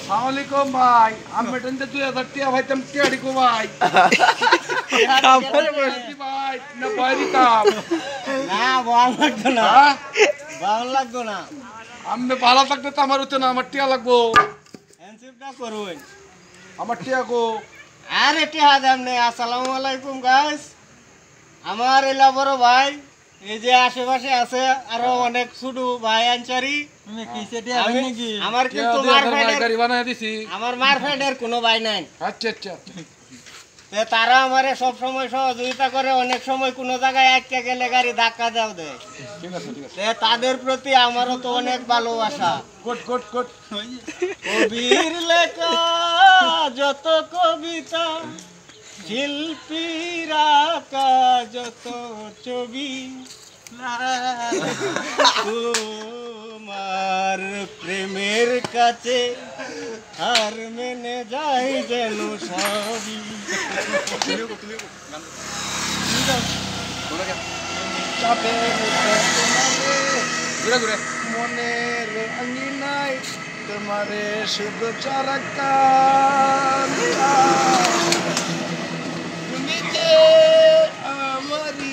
আসসালামাইকুম ভাই, আমি মেটেনতে 2000 টাকা ভাইতাম টিয়াড়ি কো ভাই। ভাই না ভয় দিতাম না ভালো লাগতো না, ভালো লাগতো না। আমি ভালো থাকতে তো আমার হতো না, আমার টিয়া লাগবো। হ্যান্ডশেকটা করুন, আমার টিয়া গো। আরে টিয়া দাম নেই। আসসালামু আলাইকুম গাইস, আমার এলা বড় ভাই এই যে আশেপাশে আছে আরো অনেক ছোট ভাই আনচারি। আমার কিন্তু গাড়ি বানায় দিছি। আমার মারফেটের কোনো ভাই নাই। আচ্ছা আচ্ছা তারা আমারে সব সময় সহযোগিতা করে, অনেক সময় কোনো জায়গায় আটকে গেলে গাড়ি ধাক্কা দাও দেয়। ঠিক আছে ঠিক আছে। তাদের প্রতি আমারও তো অনেক ভালোবাসা। Good good good. কবির লেখা যত কবিতা, শিল্পীর আঁকা যত ছবি, তোমার প্রেমের কাছে আর মেনে যাই যেন সবই। মনের আঙিনায় তোমারে শুধু চারাকা, তুমি যে আমারই।